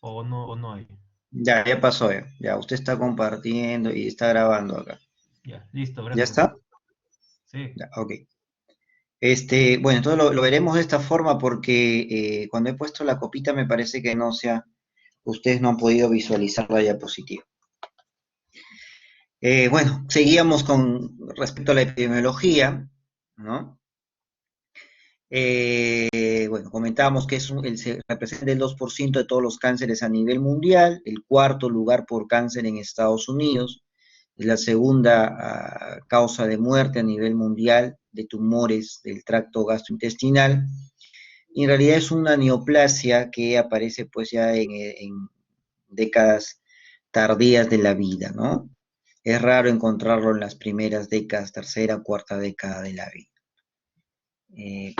o no hay. Ya pasó, ya. Ya, usted está compartiendo y está grabando acá. Ya, listo, ¿Ya gracias. está? Sí, Ya, ok. Bueno, entonces lo veremos de esta forma porque cuando he puesto la copita me parece que no sea, ustedes no han podido visualizar la diapositiva. Bueno, seguíamos con respecto a la epidemiología, ¿no? Bueno, comentábamos que se representa el 2% de todos los cánceres a nivel mundial, el cuarto lugar por cáncer en Estados Unidos, es la segunda causa de muerte a nivel mundial de tumores del tracto gastrointestinal, y en realidad es una neoplasia que aparece pues ya en décadas tardías de la vida, ¿no? Es raro encontrarlo en las primeras décadas, tercera, cuarta década de la vida. Eh,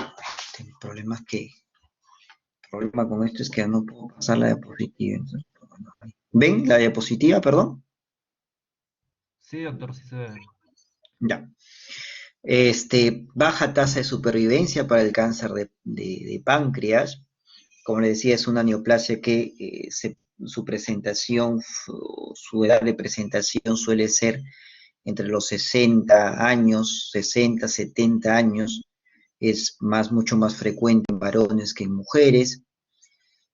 el problema es que el problema con esto es que no puedo pasar la diapositiva. Entonces, bueno, ¿ven la diapositiva, perdón? sí, doctor, sí se ve. Ya. Baja tasa de supervivencia para el cáncer de páncreas. Como le decía, es una neoplasia que su presentación, su edad de presentación suele ser entre los 60 años, 60, 70 años. Es mucho más frecuente en varones que en mujeres.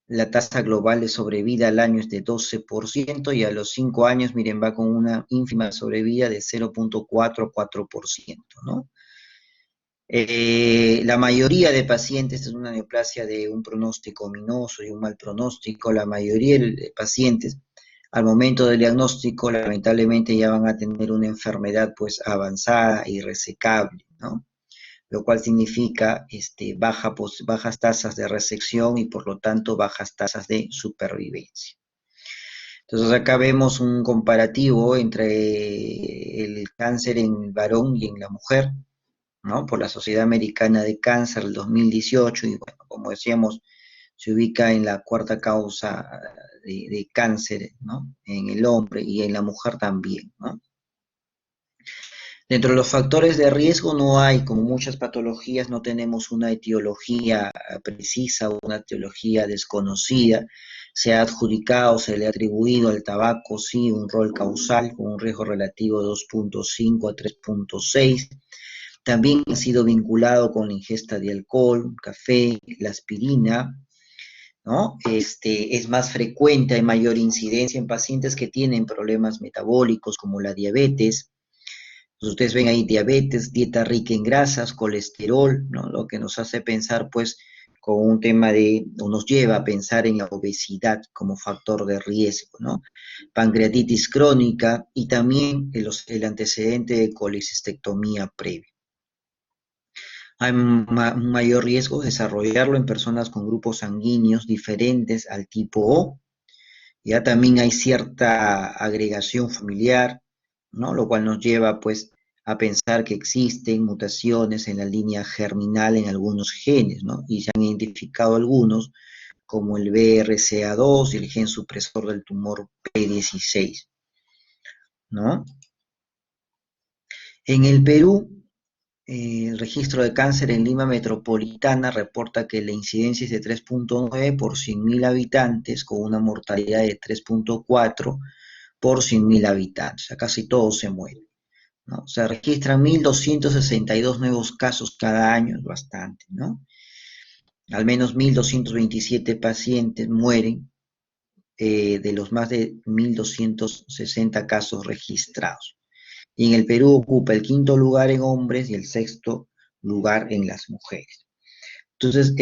La tasa global de sobrevida al año es de 12% y a los 5 años, miren, va con una ínfima sobrevida de 0,4 a 4%, ¿no? La mayoría de pacientes es una neoplasia de un pronóstico ominoso y un mal pronóstico. La mayoría de pacientes al momento del diagnóstico lamentablemente ya van a tener una enfermedad pues avanzada y resecable, ¿no? Lo cual significa bajas tasas de resección y por lo tanto bajas tasas de supervivencia. Entonces acá vemos un comparativo entre el cáncer en el varón y en la mujer, ¿no? Por la Sociedad Americana de Cáncer del 2018 y bueno, como decíamos, se ubica en la cuarta causa de cáncer, ¿no? En el hombre y en la mujer también, ¿no? Dentro de los factores de riesgo no hay, como muchas patologías, no tenemos una etiología precisa o una etiología desconocida. Se ha adjudicado, se le ha atribuido al tabaco, sí, un rol causal con un riesgo relativo de 2,5 a 3,6. También ha sido vinculado con la ingesta de alcohol, café, la aspirina, ¿no? Es más frecuente, hay mayor incidencia en pacientes que tienen problemas metabólicos como la diabetes. Pues ustedes ven ahí diabetes, dieta rica en grasas, colesterol, ¿no? Lo que nos hace pensar, pues, con un tema o nos lleva a pensar en la obesidad como factor de riesgo, ¿no? Pancreatitis crónica y también el antecedente de colecistectomía previa. Hay un mayor riesgo de desarrollarlo en personas con grupos sanguíneos diferentes al tipo O. Ya también hay cierta agregación familiar, ¿no? Lo cual nos lleva, pues, a pensar que existen mutaciones en la línea germinal en algunos genes, ¿no? Y se han identificado algunos, como el BRCA2 y el gen supresor del tumor P16, ¿no? En el Perú, el registro de cáncer en Lima Metropolitana reporta que la incidencia es de 3,9 por 100.000 habitantes, con una mortalidad de 3,4 por 100.000 habitantes. O sea, casi todos se mueren, ¿no? Se registran 1.262 nuevos casos cada año, es bastante, ¿no? Al menos 1.227 pacientes mueren de los más de 1.260 casos registrados. Y en el Perú ocupa el quinto lugar en hombres y el sexto lugar en las mujeres. Entonces,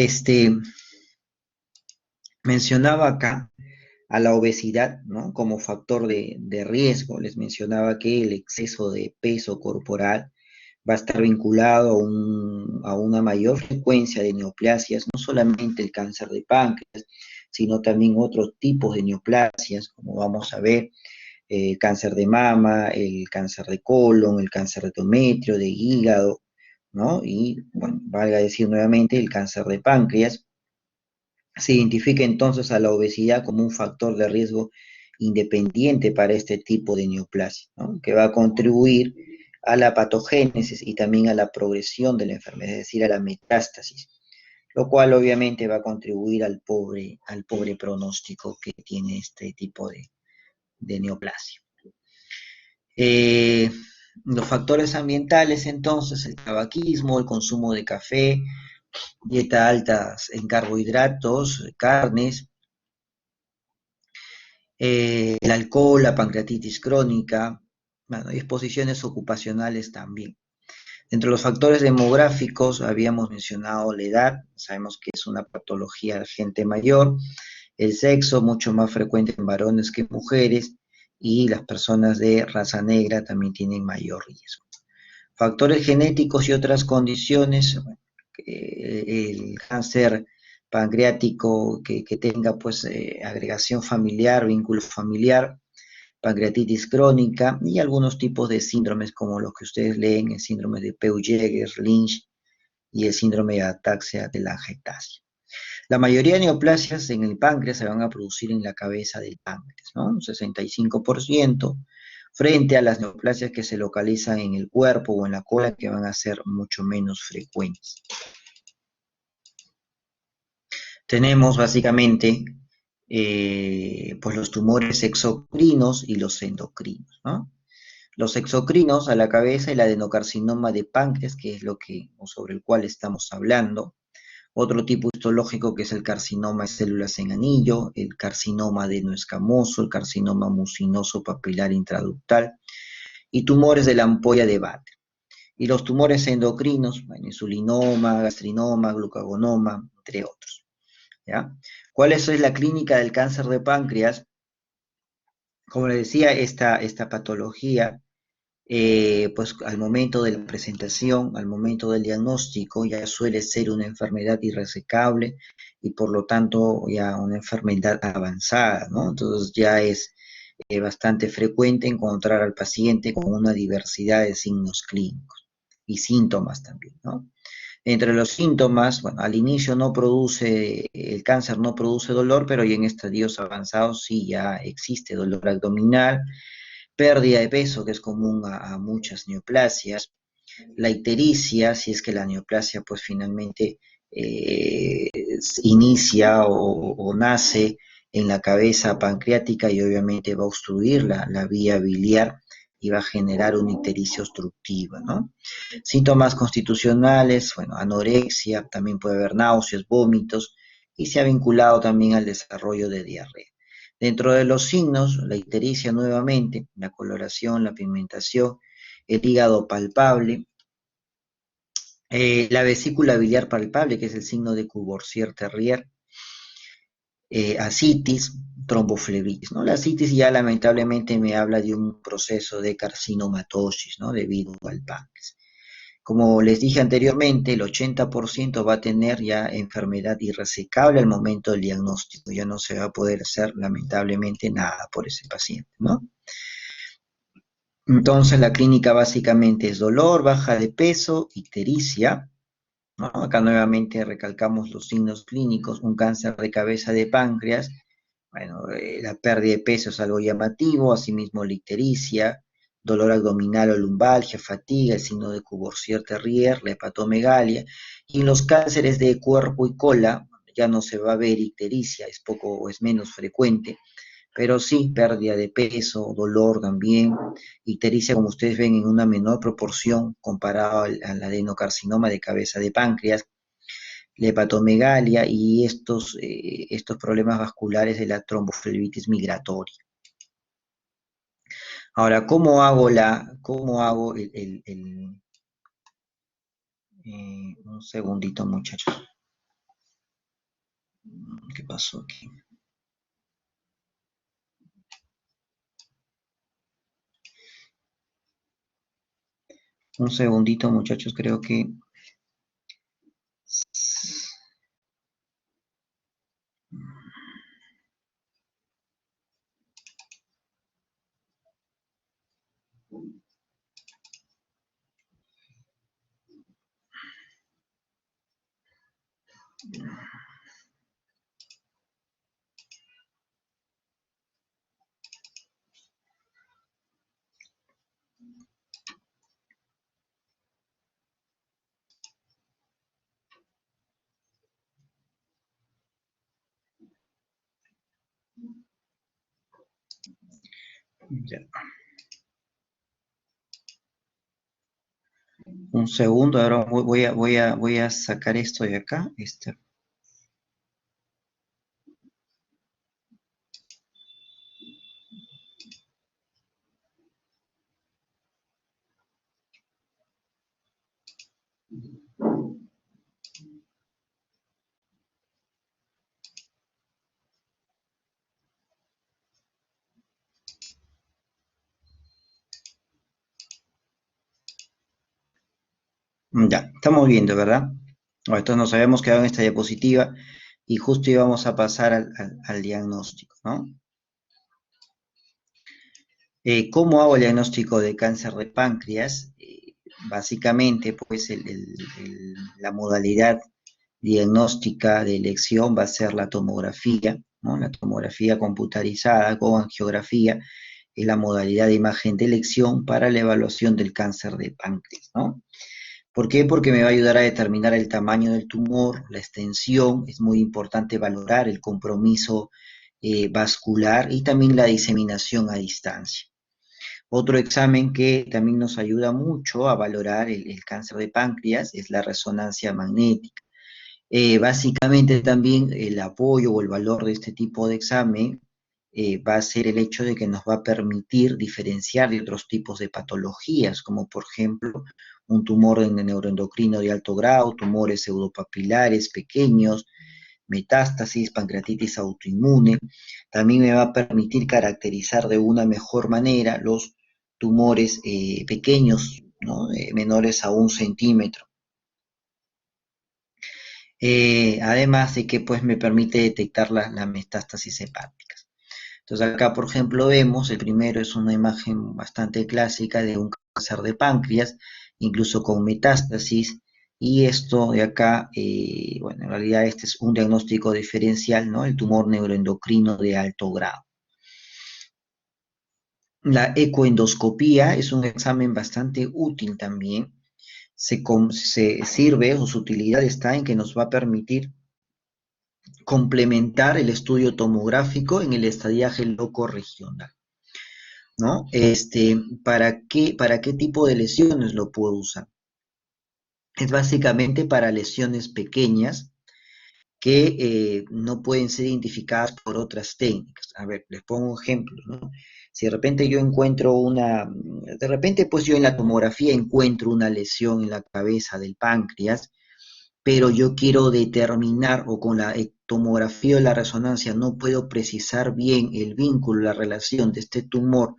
mencionaba acá a la obesidad, ¿no? Como factor de riesgo. Les mencionaba que el exceso de peso corporal va a estar vinculado a una mayor frecuencia de neoplasias, no solamente el cáncer de páncreas, sino también otros tipos de neoplasias, como vamos a ver, cáncer de mama, el cáncer de colon, el cáncer de endometrio, de hígado, ¿no? Y, bueno, valga decir nuevamente, el cáncer de páncreas. Se identifica entonces a la obesidad como un factor de riesgo independiente para este tipo de neoplasia, ¿no? Que va a contribuir a la patogénesis y también a la progresión de la enfermedad, es decir, a la metástasis. lo cual obviamente va a contribuir al pobre pronóstico que tiene este tipo de neoplasia. Eh, los factores ambientales, entonces, el tabaquismo, el consumo de café, dieta alta en carbohidratos, carnes, el alcohol, la pancreatitis crónica, bueno, y exposiciones ocupacionales también. Entre los factores demográficos habíamos mencionado la edad, sabemos que es una patología de gente mayor, el sexo, mucho más frecuente en varones que en mujeres, y las personas de raza negra también tienen mayor riesgo. Factores genéticos y otras condiciones, bueno, el cáncer pancreático que tenga pues agregación familiar, vínculo familiar, pancreatitis crónica y algunos tipos de síndromes como los que ustedes leen, el síndrome de Peutz-Jeghers, Lynch y el síndrome de ataxia de la telangiectasia. La mayoría de neoplasias en el páncreas se van a producir en la cabeza del páncreas, ¿no? Un 65%, frente a las neoplasias que se localizan en el cuerpo o en la cola, que van a ser mucho menos frecuentes. Tenemos básicamente pues los tumores exocrinos y los endocrinos, ¿no? Los exocrinos a la cabeza, el adenocarcinoma de páncreas, que es lo que, o sobre el cual estamos hablando. Otro tipo histológico que es el carcinoma de células en anillo, el carcinoma adenoescamoso, el carcinoma mucinoso papilar intraductal y tumores de la ampolla de Batten. Y los tumores endocrinos, insulinoma, gastrinoma, glucagonoma, entre otros. ¿Ya? ¿Cuál es la clínica del cáncer de páncreas? Como les decía, esta patología pues al momento de la presentación, al momento del diagnóstico, ya suele ser una enfermedad irresecable y por lo tanto ya una enfermedad avanzada, ¿no? Entonces ya es bastante frecuente encontrar al paciente con una diversidad de signos clínicos y síntomas también, ¿no? Entre los síntomas, bueno, al inicio no produce, el cáncer no produce dolor, pero ya en estadios avanzados sí ya existe dolor abdominal, pérdida de peso, que es común a muchas neoplasias, la ictericia, si es que la neoplasia pues finalmente eh, inicia o nace en la cabeza pancreática y obviamente va a obstruir la vía biliar y va a generar una ictericia obstructiva, ¿no? Síntomas constitucionales, bueno, anorexia, también puede haber náuseas, vómitos, y se ha vinculado también al desarrollo de diarrea. Dentro de los signos, la ictericia nuevamente, la coloración, la pigmentación, el hígado palpable, la vesícula biliar palpable, que es el signo de Cuvorsier-Terrier, asitis, tromboflebitis, ¿no? La asitis ya lamentablemente me habla de un proceso de carcinomatosis, ¿no? Debido al páncreas. Como les dije anteriormente, el 80% va a tener ya enfermedad irresecable al momento del diagnóstico. Ya no se va a poder hacer lamentablemente nada por ese paciente, ¿no? Entonces la clínica básicamente es dolor, baja de peso, ictericia, ¿no? Acá nuevamente recalcamos los signos clínicos, un cáncer de cabeza de páncreas, bueno, la pérdida de peso es algo llamativo, asimismo la ictericia, dolor abdominal o lumbalgia, fatiga, el signo de Cuvorsier-Terrier, la hepatomegalia, y en los cánceres de cuerpo y cola ya no se va a ver ictericia, es poco o es menos frecuente, pero sí pérdida de peso, dolor también, ictericia como ustedes ven en una menor proporción comparado al adenocarcinoma de cabeza de páncreas, la hepatomegalia y estos problemas vasculares de la tromboflebitis migratoria. Ahora, cómo hago un segundito, muchachos? ¿Qué pasó aquí? Un segundito, muchachos, creo que... Ya. Un segundo, ahora voy a sacar esto de acá. Ya, estamos viendo, ¿verdad? Bueno, entonces nos habíamos quedado en esta diapositiva y justo íbamos a pasar al diagnóstico, ¿no? ¿Cómo hago el diagnóstico de cáncer de páncreas? Básicamente, pues la modalidad diagnóstica de elección va a ser la tomografía, ¿no? La tomografía computarizada con angiografía es la modalidad de imagen de elección para la evaluación del cáncer de páncreas, ¿no? ¿Por qué? Porque me va a ayudar a determinar el tamaño del tumor, la extensión, es muy importante valorar el compromiso vascular y también la diseminación a distancia. Otro examen que también nos ayuda mucho a valorar el cáncer de páncreas es la resonancia magnética. Básicamente también el apoyo o el valor de este tipo de examen va a ser el hecho de que nos va a permitir diferenciar de otros tipos de patologías, como por ejemplo un tumor en el neuroendocrino de alto grado, tumores pseudopapilares pequeños, metástasis, pancreatitis autoinmune. También me va a permitir caracterizar de una mejor manera los tumores pequeños, ¿no? Menores a 1 centímetro. Además de que pues me permite detectar las metástasis hepáticas. Entonces acá, por ejemplo, vemos, el primero es una imagen bastante clásica de un cáncer de páncreas, incluso con metástasis, y esto de acá, bueno, en realidad este es un diagnóstico diferencial, ¿no? El tumor neuroendocrino de alto grado. La ecoendoscopía es un examen bastante útil también, se sirve o su utilidad está en que nos va a permitir complementar el estudio tomográfico en el estadiaje loco regional, ¿no? ¿Para qué tipo de lesiones lo puedo usar? Es básicamente para lesiones pequeñas que no pueden ser identificadas por otras técnicas. A ver, les pongo un ejemplo, ¿no? Si de repente yo encuentro de repente pues yo en la tomografía encuentro una lesión en la cabeza del páncreas, pero yo quiero determinar o con la tomografía o la resonancia no puedo precisar bien el vínculo, la relación de este tumor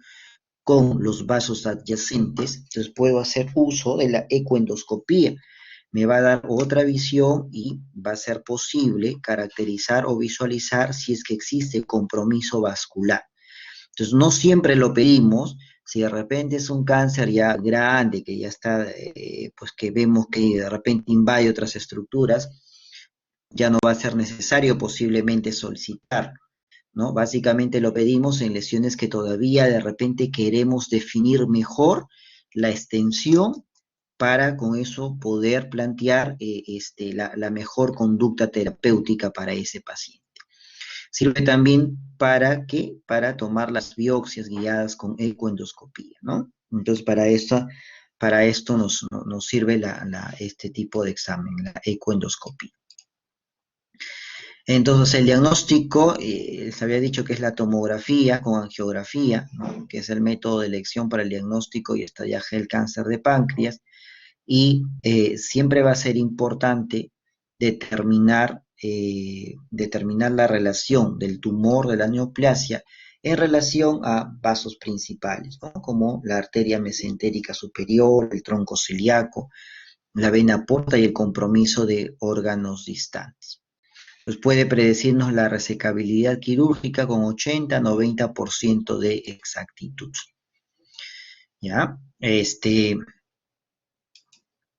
con los vasos adyacentes, entonces puedo hacer uso de la ecoendoscopía. Me va a dar otra visión y va a ser posible caracterizar o visualizar si es que existe compromiso vascular. Entonces, no siempre lo pedimos. Si de repente es un cáncer ya grande, que ya está, pues que vemos que de repente invade otras estructuras, ya no va a ser necesario posiblemente solicitar, ¿no? Básicamente lo pedimos en lesiones que todavía de repente queremos definir mejor la extensión para con eso poder plantear la mejor conducta terapéutica para ese paciente. Sirve también para tomar las biopsias guiadas con ecoendoscopía, ¿no? Entonces, para esto nos sirve este tipo de examen, la ecoendoscopía. Entonces, el diagnóstico, les había dicho que es la tomografía con angiografía, ¿no? Que es el método de elección para el diagnóstico y estadiaje del cáncer de páncreas, y siempre va a ser importante determinar la relación del tumor de la neoplasia en relación a vasos principales, ¿no? Como la arteria mesentérica superior, el tronco celíaco, la vena porta y el compromiso de órganos distantes. Pues puede predecirnos la resecabilidad quirúrgica con 80-90% de exactitud. ¿Ya?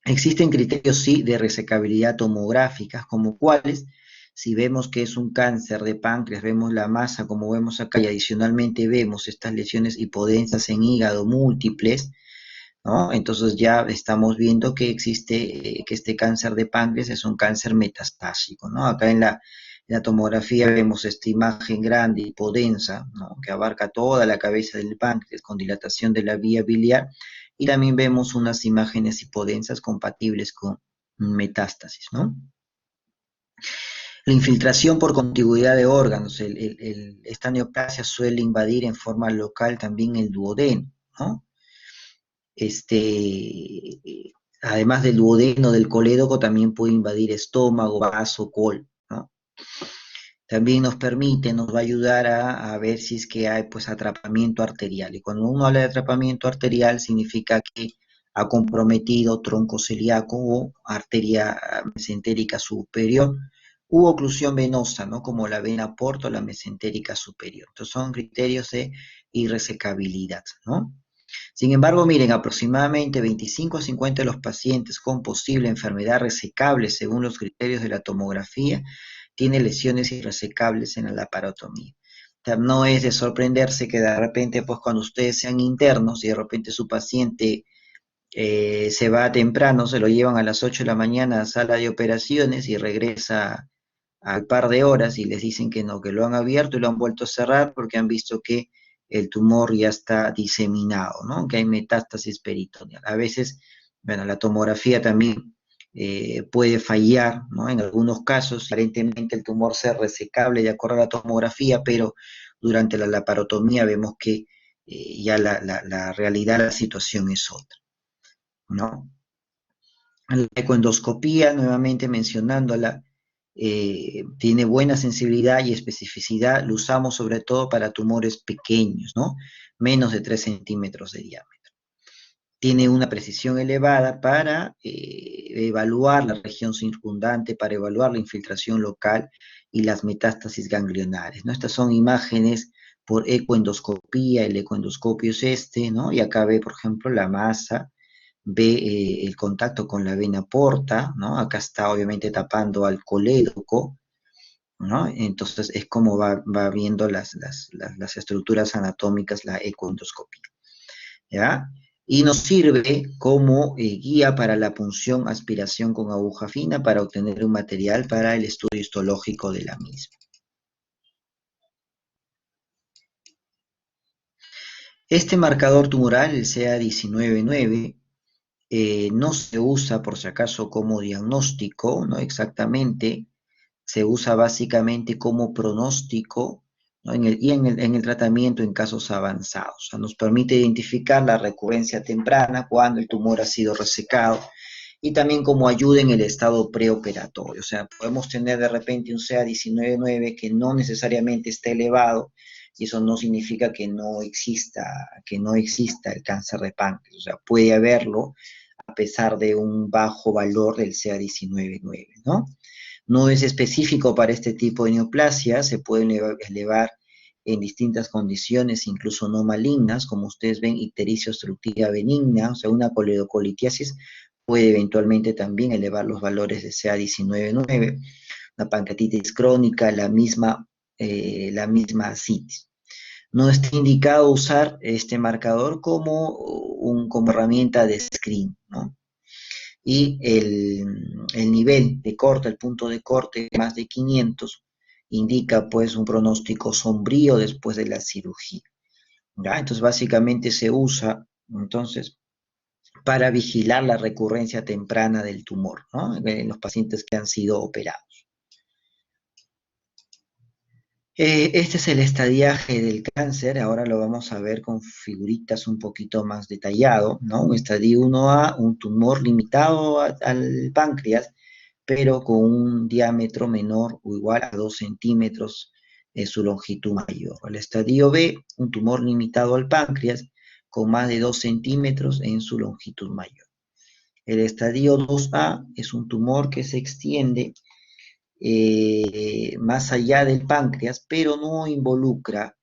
Existen criterios, sí, de resecabilidad tomográficas, como cuáles, si vemos que es un cáncer de páncreas, vemos la masa como vemos acá y adicionalmente vemos estas lesiones hipodensas en hígado múltiples, ¿no? Entonces ya estamos viendo que existe, que este cáncer de páncreas es un cáncer metastásico, ¿no? Acá En la tomografía vemos esta imagen grande, hipodensa, ¿no? Que abarca toda la cabeza del páncreas con dilatación de la vía biliar, y también vemos unas imágenes hipodensas compatibles con metástasis, ¿no? La infiltración por contigüidad de órganos, esta neoplasia suele invadir en forma local también el duodeno, ¿no? Este, además del duodeno, del colédoco, también puede invadir estómago, vaso, colon, ¿no? También nos permite, nos va a ayudar a ver si es que hay pues atrapamiento arterial. Y cuando uno habla de atrapamiento arterial, significa que ha comprometido tronco celíaco o arteria mesentérica superior u oclusión venosa, ¿no? Como la vena porta o la mesentérica superior. Entonces son criterios de irresecabilidad, ¿no? Sin embargo, miren, aproximadamente 25 a 50 de los pacientes con posible enfermedad resecable según los criterios de la tomografía tienen lesiones irresecables en la laparotomía. O sea, no es de sorprenderse que de repente, pues cuando ustedes sean internos y de repente su paciente se va temprano, se lo llevan a las 8 de la mañana a sala de operaciones y regresa al par de horas y les dicen que no, que lo han abierto y lo han vuelto a cerrar porque han visto que el tumor ya está diseminado, ¿no? Que hay metástasis peritoneal. A veces, bueno, la tomografía también puede fallar, ¿no? En algunos casos, aparentemente el tumor sea resecable de acuerdo a la tomografía, pero durante la laparotomía vemos que ya la realidad, la situación es otra, ¿no? La ecoendoscopía, nuevamente mencionándola, tiene buena sensibilidad y especificidad, lo usamos sobre todo para tumores pequeños, ¿no? Menos de 3 centímetros de diámetro. Tiene una precisión elevada para evaluar la región circundante, para evaluar la infiltración local y las metástasis ganglionares, ¿no? Estas son imágenes por ecoendoscopía, el ecoendoscopio es este, ¿no? Y acá ve, por ejemplo, la masa, ve el contacto con la vena porta, ¿no? Acá está obviamente tapando al colédoco, ¿no? Entonces es como va viendo las estructuras anatómicas, la ecoendoscopia, ¿ya? Y nos sirve como guía para la punción, aspiración con aguja fina para obtener un material para el estudio histológico de la misma. Este marcador tumoral, el CA19-9, no se usa por si acaso como diagnóstico, ¿no? Exactamente, se usa básicamente como pronóstico, ¿no? En el tratamiento en casos avanzados. O sea, nos permite identificar la recurrencia temprana cuando el tumor ha sido resecado y también como ayuda en el estado preoperatorio. O sea, podemos tener de repente un CA19-9 que no necesariamente está elevado y eso no significa que no exista el cáncer de páncreas. O sea, puede haberlo a pesar de un bajo valor del CA19-9, ¿no? No es específico para este tipo de neoplasia, se pueden elevar en distintas condiciones, incluso no malignas, como ustedes ven, ictericia obstructiva benigna, o sea, una coledocolitiasis puede eventualmente también elevar los valores de CA19-9, una pancreatitis crónica, la misma ascitis. No está indicado usar este marcador como herramienta de screen, ¿no? Y el nivel de corte, el punto de corte más de 500, indica pues un pronóstico sombrío después de la cirugía, ¿ya? Entonces básicamente se usa entonces para vigilar la recurrencia temprana del tumor, ¿no? En los pacientes que han sido operados. Este es el estadiaje del cáncer, ahora lo vamos a ver con figuritas un poquito más detallado, ¿no? Un estadio 1A, un tumor limitado al páncreas, pero con un diámetro menor o igual a 2 centímetros en su longitud mayor. El estadio B, un tumor limitado al páncreas, con más de 2 centímetros en su longitud mayor. El estadio 2A es un tumor que se extiende más allá del páncreas, pero no involucra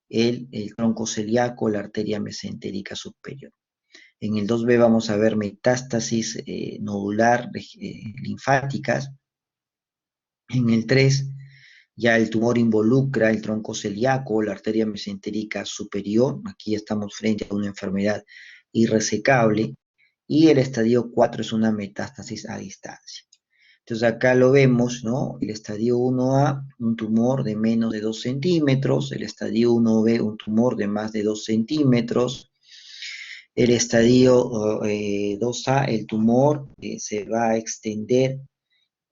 el tronco celíaco, la arteria mesentérica superior. En el 2B vamos a ver metástasis nodular linfáticas. En el 3 ya el tumor involucra el tronco celíaco, la arteria mesentérica superior. Aquí estamos frente a una enfermedad irresecable. Y el estadio 4 es una metástasis a distancia. Entonces acá lo vemos, ¿no? El estadio 1A, un tumor de menos de 2 centímetros, el estadio 1B, un tumor de más de 2 centímetros, el estadio 2A, el tumor se va a extender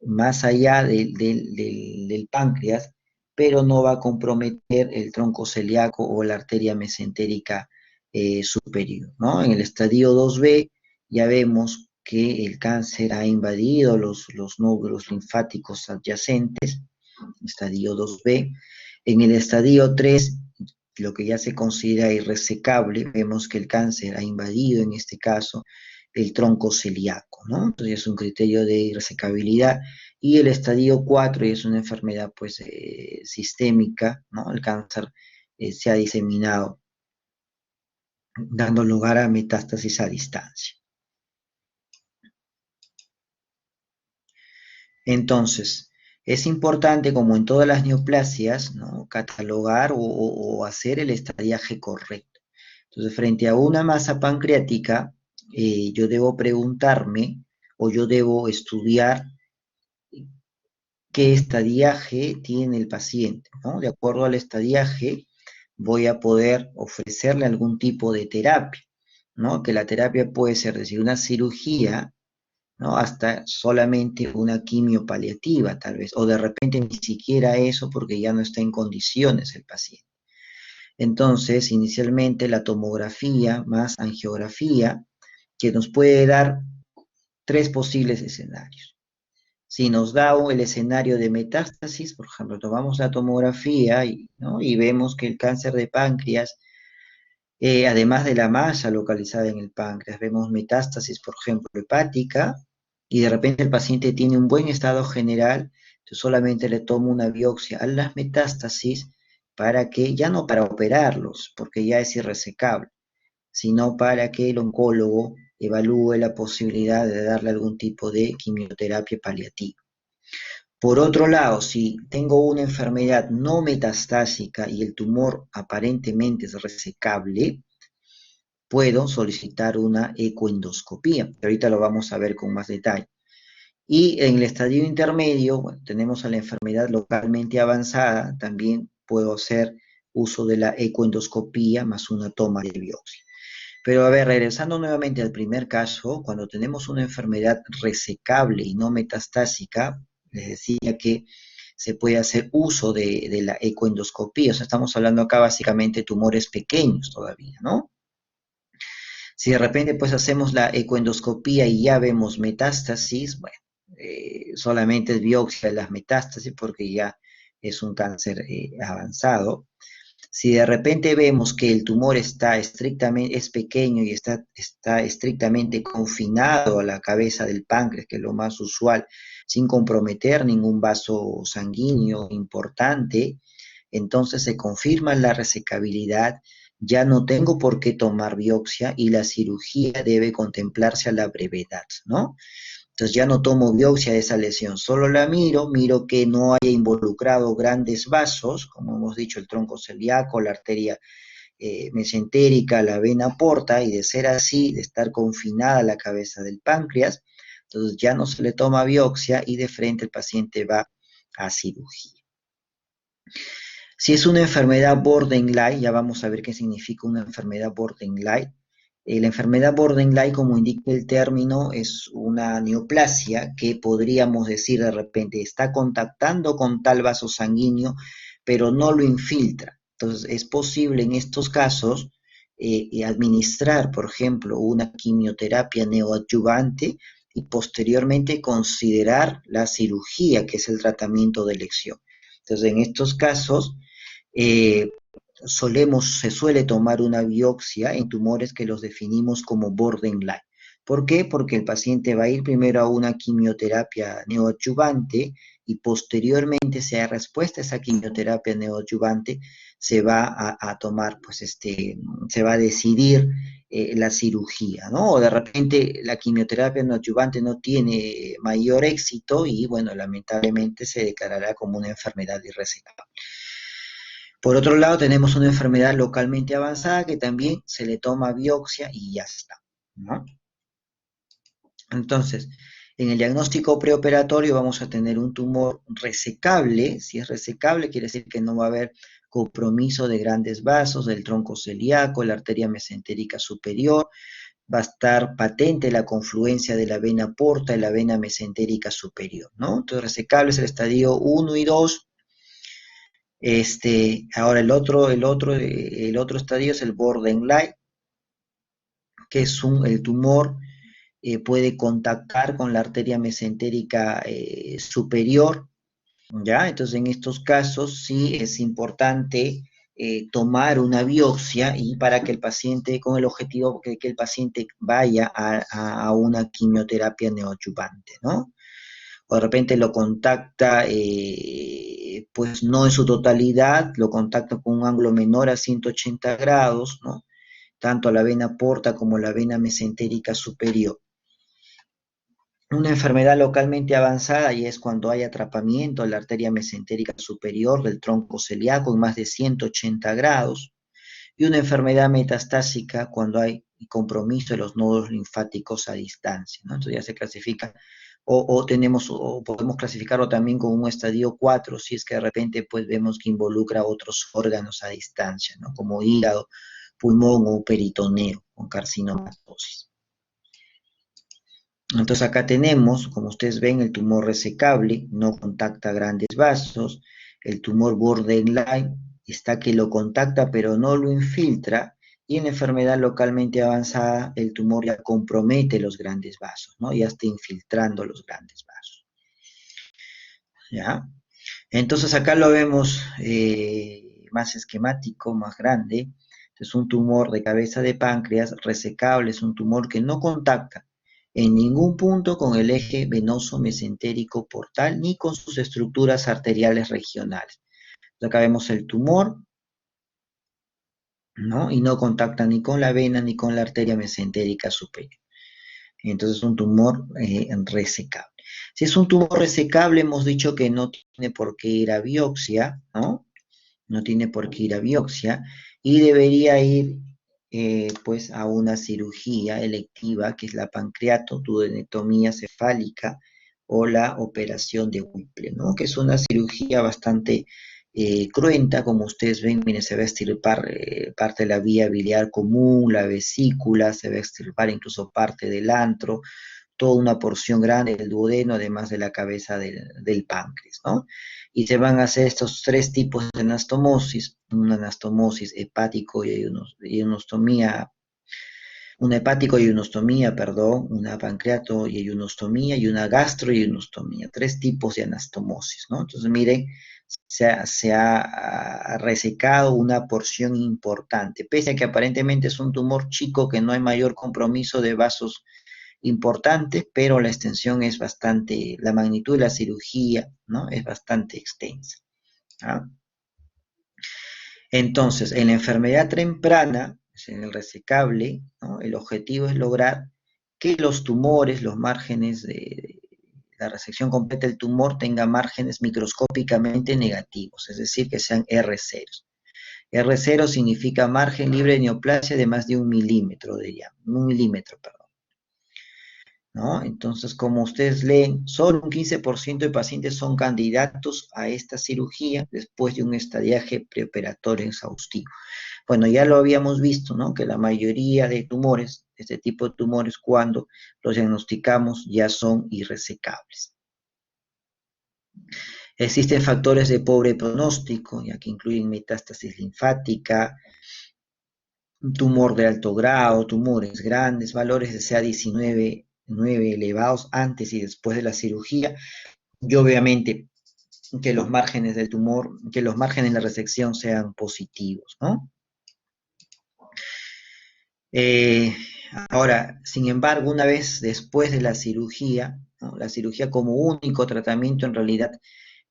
más allá del páncreas, pero no va a comprometer el tronco celíaco o la arteria mesentérica superior, ¿no? En el estadio 2B ya vemos que el cáncer ha invadido los nódulos linfáticos adyacentes, estadio 2B. En el estadio 3, lo que ya se considera irresecable, vemos que el cáncer ha invadido en este caso el tronco celíaco, ¿no? Entonces es un criterio de irresecabilidad. Y el estadio 4 es una enfermedad pues sistémica, ¿no? El cáncer se ha diseminado, dando lugar a metástasis a distancia. Entonces, es importante, como en todas las neoplasias, ¿no? Catalogar o hacer el estadiaje correcto. Entonces, frente a una masa pancreática, yo debo preguntarme o yo debo estudiar qué estadiaje tiene el paciente, ¿no? De acuerdo al estadiaje, voy a poder ofrecerle algún tipo de terapia, ¿no? Que la terapia puede ser desde una cirugía, ¿no? Hasta solamente una quimio paliativa, tal vez, o de repente ni siquiera eso porque ya no está en condiciones el paciente. Entonces, inicialmente la tomografía más angiografía, que nos puede dar tres posibles escenarios. Si nos da el escenario de metástasis, por ejemplo, tomamos la tomografía ¿no? Y vemos que el cáncer de páncreas, además de la masa localizada en el páncreas, vemos metástasis, por ejemplo, hepática, y de repente el paciente tiene un buen estado general, entonces solamente le tomo una biopsia a las metástasis para que, ya no para operarlos, porque ya es irresecable, sino para que el oncólogo evalúe la posibilidad de darle algún tipo de quimioterapia paliativa. Por otro lado, si tengo una enfermedad no metastásica y el tumor aparentemente es resecable, puedo solicitar una ecoendoscopía. Ahorita lo vamos a ver con más detalle. Y en el estadio intermedio, bueno, tenemos a la enfermedad localmente avanzada, también puedo hacer uso de la ecoendoscopía más una toma de biopsia. Pero a ver, regresando nuevamente al primer caso, cuando tenemos una enfermedad resecable y no metastásica, les decía que se puede hacer uso de la ecoendoscopía, o sea, estamos hablando acá básicamente de tumores pequeños todavía, ¿no? Si de repente pues hacemos la ecoendoscopía y ya vemos metástasis, bueno, solamente es biopsia de las metástasis porque ya es un cáncer avanzado. Si de repente vemos que el tumor está estrictamente, es pequeño y está estrictamente confinado a la cabeza del páncreas, que es lo más usual, sin comprometer ningún vaso sanguíneo importante, entonces se confirma la resecabilidad, ya no tengo por qué tomar biopsia y la cirugía debe contemplarse a la brevedad, ¿no? Entonces ya no tomo biopsia de esa lesión, solo la miro que no haya involucrado grandes vasos, como hemos dicho, el tronco celíaco, la arteria mesentérica, la vena porta, y de ser así, de estar confinada la cabeza del páncreas, entonces ya no se le toma biopsia y de frente el paciente va a cirugía. Si es una enfermedad borderline, ya vamos a ver qué significa una enfermedad borderline. La enfermedad borderline, como indica el término, es una neoplasia que podríamos decir de repente está contactando con tal vaso sanguíneo, pero no lo infiltra. Entonces, es posible en estos casos administrar, por ejemplo, una quimioterapia neoadyuvante y posteriormente considerar la cirugía, que es el tratamiento de elección. Entonces, en estos casos, eh, se suele tomar una biopsia en tumores que los definimos como borderline. ¿Por qué? Porque el paciente va a ir primero a una quimioterapia neoadyuvante y posteriormente, si hay respuesta a esa quimioterapia neoadyuvante, se va a tomar, pues se va a decidir la cirugía, ¿no? O de repente la quimioterapia neoadyuvante no tiene mayor éxito y, bueno, lamentablemente se declarará como una enfermedad irresecable. Por otro lado, tenemos una enfermedad localmente avanzada que también se le toma biopsia y ya está, ¿no? Entonces, En el diagnóstico preoperatorio vamos a tener un tumor resecable. Si es resecable, quiere decir que no va a haber compromiso de grandes vasos, del tronco celíaco, la arteria mesentérica superior. Va a estar patente la confluencia de la vena porta y la vena mesentérica superior, ¿no? Entonces, resecable es el estadio 1 y 2. Ahora el otro estadio es el borderline, que es el tumor puede contactar con la arteria mesentérica superior, ¿ya? Entonces, en estos casos sí es importante tomar una biopsia y para que el paciente, con el objetivo que el paciente vaya a una quimioterapia neoadyuvante, ¿no? O de repente lo contacta, pues no en su totalidad, lo contacta con un ángulo menor a 180 grados, ¿no? Tanto la vena porta como la vena mesentérica superior. Una enfermedad localmente avanzada y es cuando hay atrapamiento de la arteria mesentérica superior del tronco celíaco en más de 180 grados. Y una enfermedad metastásica cuando hay compromiso de los nodos linfáticos a distancia, ¿no? Entonces ya se clasifica, o podemos clasificarlo también con un estadio 4 si es que de repente pues vemos que involucra otros órganos a distancia, ¿no? Como hígado, pulmón o peritoneo con carcinomatosis. Entonces acá tenemos, como ustedes ven, el tumor resecable, no contacta grandes vasos, el tumor borderline está que lo contacta pero no lo infiltra, y en la enfermedad localmente avanzada el tumor ya compromete los grandes vasos, ¿no? Ya está infiltrando los grandes vasos, ¿ya? Entonces acá lo vemos más esquemático, más grande. Es un tumor de cabeza de páncreas resecable, es un tumor que no contacta en ningún punto con el eje venoso mesentérico portal ni con sus estructuras arteriales regionales. Acá vemos el tumor, ¿no? Y no contacta ni con la vena ni con la arteria mesentérica superior. Entonces es un tumor resecable. Si es un tumor resecable, hemos dicho que no tiene por qué ir a biopsia, ¿no? No tiene por qué ir a biopsia y debería ir pues a una cirugía electiva que es la pancreatoduodenectomía cefálica o la operación de Whipple, ¿no? Que es una cirugía bastante cruenta, como ustedes ven, miren, se va a extirpar parte de la vía biliar común, la vesícula, se va a extirpar incluso parte del antro, toda una porción grande del duodeno, además de la cabeza del páncreas, ¿no? Y se van a hacer estos tres tipos de anastomosis, una anastomosis hepático y unostomía, una hepático y unostomía, perdón, una pancreato y unostomía y una gastro y unostomía, tres tipos de anastomosis, ¿no? Entonces, miren, se ha resecado una porción importante, pese a que aparentemente es un tumor chico que no hay mayor compromiso de vasos importantes, pero la extensión es bastante, la magnitud de la cirugía, ¿no? Es bastante extensa. ¿Ah? Entonces, en la enfermedad temprana, en el resecable, ¿no? El objetivo es lograr que los tumores, los márgenes de la resección completa del tumor tenga márgenes microscópicamente negativos, es decir, que sean R0. R0 significa margen libre de neoplasia de más de 1 milímetro, diríamos, 1 milímetro, perdón. ¿No? Entonces, como ustedes leen, solo un 15% de pacientes son candidatos a esta cirugía después de un estadiaje preoperatorio exhaustivo. Bueno, ya lo habíamos visto, ¿no? Que la mayoría de tumores, este tipo de tumores, cuando los diagnosticamos ya son irresecables. Existen factores de pobre pronóstico, ya que incluyen metástasis linfática, tumor de alto grado, tumores grandes, valores de CA19 9 elevados antes y después de la cirugía, y obviamente que los márgenes del tumor, que los márgenes de la resección sean positivos, ¿no? Eh, Ahora, sin embargo, una vez después de la cirugía, ¿no? La cirugía como único tratamiento en realidad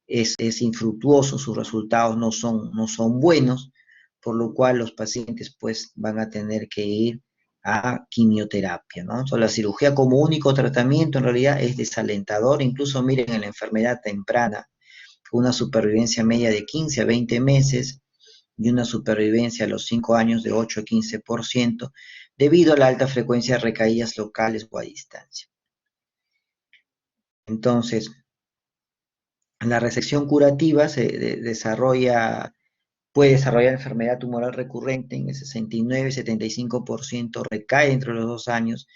es infructuoso, sus resultados no son buenos, por lo cual los pacientes pues van a tener que ir a quimioterapia, ¿no? Entonces, la cirugía como único tratamiento en realidad es desalentador, incluso miren en la enfermedad temprana, una supervivencia media de 15 a 20 meses y una supervivencia a los 5 años de 8 a 15%, debido a la alta frecuencia de recaídas locales o a distancia. Entonces, la resección curativa puede desarrollar enfermedad tumoral recurrente en el 69-75% recae entre los 2 años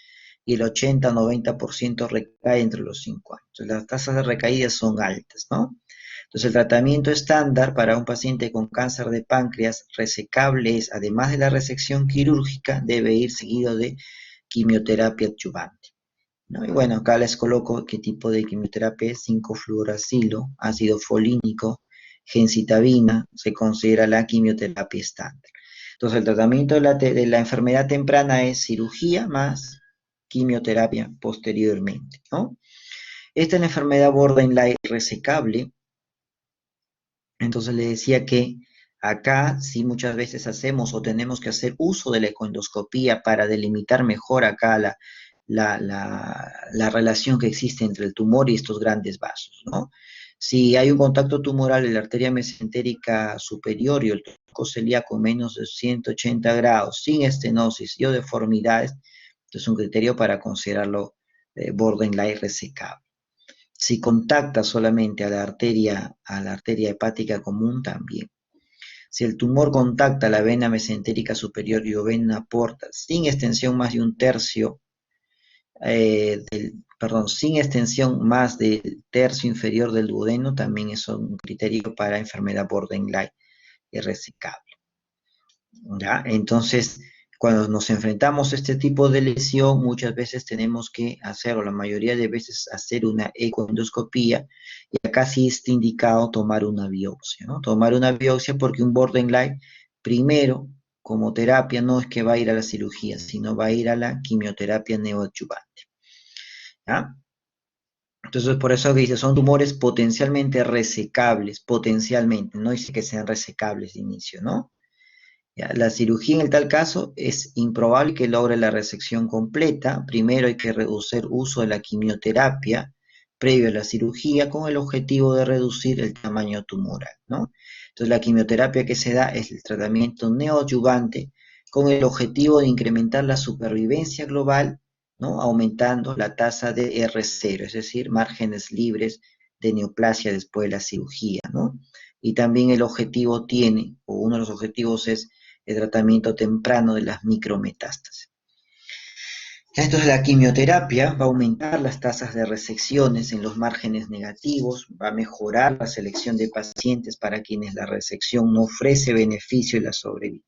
y el 80-90% recae entre los 5 años. Entonces, las tasas de recaída son altas, ¿no? Entonces, el tratamiento estándar para un paciente con cáncer de páncreas resecable es, además de la resección quirúrgica, debe ir seguido de quimioterapia adyuvante, ¿no? Y bueno, acá les coloco qué tipo de quimioterapia es: 5-fluoracilo, ácido folínico, gencitabina, se considera la quimioterapia estándar. Entonces, el tratamiento de la enfermedad temprana es cirugía más quimioterapia posteriormente, ¿no? Esta es la enfermedad borderline resecable. Entonces le decía que acá sí muchas veces hacemos o tenemos que hacer uso de la ecoendoscopía para delimitar mejor acá la relación que existe entre el tumor y estos grandes vasos, ¿no? Si hay un contacto tumoral en la arteria mesentérica superior y el tronco celíaco menos de 180 grados, sin estenosis y o deformidades, es un criterio para considerarlo borderline resecable. Si contacta solamente a la arteria hepática común, también. Si el tumor contacta la vena mesentérica superior y o vena porta sin extensión más de un tercio, sin extensión más del tercio inferior del duodeno, también es un criterio para enfermedad borderline resecable. ¿Ya? Entonces, cuando nos enfrentamos a este tipo de lesión, muchas veces tenemos que hacer, o la mayoría de veces, hacer una ecoendoscopía, y acá sí está indicado tomar una biopsia, ¿no? Tomar una biopsia porque un borderline, primero, como terapia, no es que va a ir a la cirugía, sino va a ir a la quimioterapia neoadyuvante, ¿ya? Entonces, por eso que dice, son tumores potencialmente resecables, potencialmente, no dice que sean resecables de inicio, ¿no? Ya, la cirugía en el tal caso es improbable que logre la resección completa. Primero hay que reducir uso de la quimioterapia previo a la cirugía con el objetivo de reducir el tamaño tumoral, ¿no? Entonces la quimioterapia que se da es el tratamiento neoadyuvante con el objetivo de incrementar la supervivencia global, ¿no? Aumentando la tasa de R0, es decir, márgenes libres de neoplasia después de la cirugía, ¿no? Y también el objetivo tiene, o uno de los objetivos es el tratamiento temprano de las micrometástasis. Entonces la quimioterapia va a aumentar las tasas de resecciones en los márgenes negativos, va a mejorar la selección de pacientes para quienes la resección no ofrece beneficio y la sobrevida.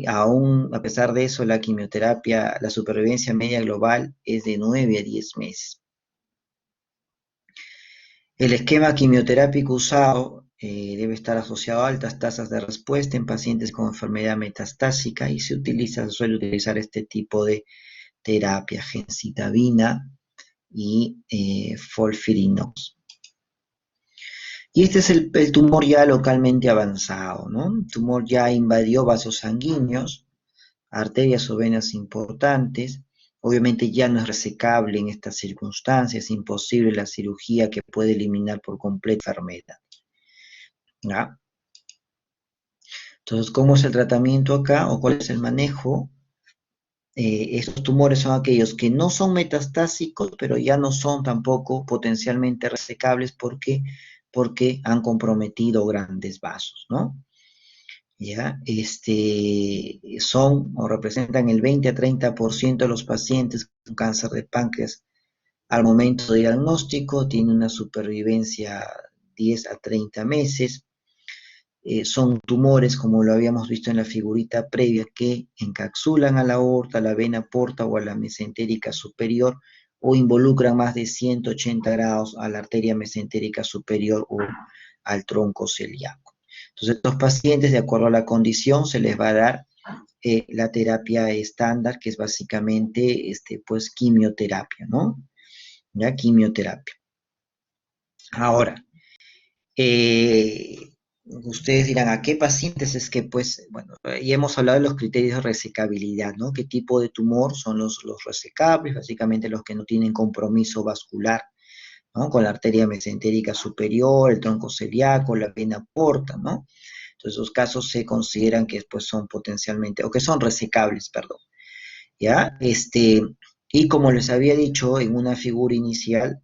Aún a pesar de eso, la quimioterapia, la supervivencia media global es de 9 a 10 meses. El esquema quimioterápico usado debe estar asociado a altas tasas de respuesta en pacientes con enfermedad metastásica y suele utilizar este tipo de terapia: gencitabina y folfirinox. Y este es el tumor ya localmente avanzado, ¿no? El tumor ya invadió vasos sanguíneos, arterias o venas importantes. Obviamente ya no es resecable en estas circunstancias, es imposible la cirugía que puede eliminar por completo la enfermedad, ¿ya? Entonces, ¿cómo es el tratamiento acá o cuál es el manejo? Estos tumores son aquellos que no son metastásicos, pero ya no son tampoco potencialmente resecables. ¿Por qué? Porque han comprometido grandes vasos, ¿no? Ya, son o representan el 20 a 30% de los pacientes con cáncer de páncreas al momento de diagnóstico, tiene una supervivencia 10 a 30 meses. Son tumores, como lo habíamos visto en la figurita previa, que encapsulan a la aorta, a la vena porta o a la mesentérica superior, o involucran más de 180 grados a la arteria mesentérica superior o al tronco celíaco. Entonces, estos pacientes, de acuerdo a la condición, se les va a dar la terapia estándar, que es básicamente pues quimioterapia, ¿no? Ya, quimioterapia. Ahora, ustedes dirán, ¿a qué pacientes es que, pues, bueno, ya hemos hablado de los criterios de resecabilidad, ¿no? ¿Qué tipo de tumor son los resecables? Básicamente los que no tienen compromiso vascular, ¿no? Con la arteria mesentérica superior, el tronco celíaco, la vena porta, ¿no? Entonces, esos casos se consideran que, pues, son potencialmente, o que son resecables, perdón, ¿ya? Y como les había dicho en una figura inicial,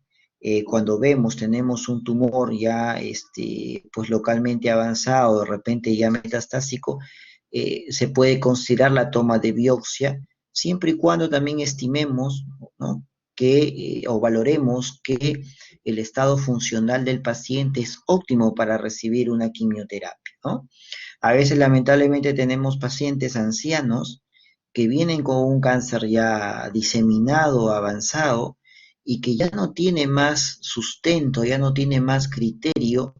cuando vemos, tenemos un tumor ya pues localmente avanzado, de repente ya metastásico, se puede considerar la toma de biopsia, siempre y cuando también estimemos, ¿no? O valoremos que el estado funcional del paciente es óptimo para recibir una quimioterapia, ¿no? A veces lamentablemente tenemos pacientes ancianos que vienen con un cáncer ya diseminado, avanzado, y que ya no tiene más sustento, ya no tiene más criterio,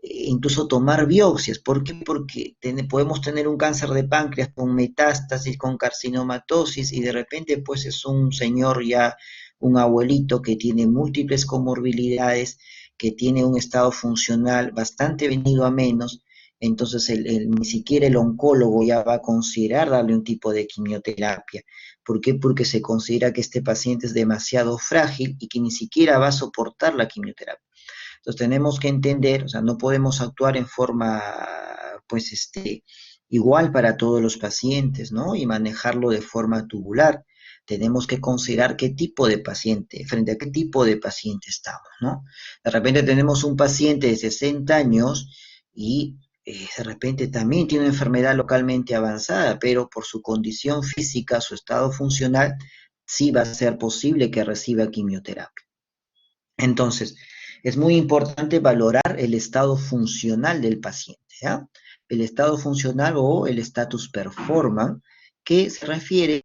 incluso tomar biopsias. ¿Por qué? Porque podemos tener un cáncer de páncreas con metástasis, con carcinomatosis, y de repente pues es un señor ya, un abuelito que tiene múltiples comorbilidades, que tiene un estado funcional bastante venido a menos. Entonces ni siquiera el oncólogo ya va a considerar darle un tipo de quimioterapia. ¿Por qué? Porque se considera que este paciente es demasiado frágil y que ni siquiera va a soportar la quimioterapia. Entonces tenemos que entender, o sea, no podemos actuar en forma, pues, igual para todos los pacientes, ¿no? Y manejarlo de forma tubular. Tenemos que considerar qué tipo de paciente, frente a qué tipo de paciente estamos, ¿no? De repente tenemos un paciente de 60 años y de repente también tiene una enfermedad localmente avanzada, pero por su condición física, su estado funcional, sí va a ser posible que reciba quimioterapia. Entonces, es muy importante valorar el estado funcional del paciente, ¿ya? El estado funcional o el status performance, que se refiere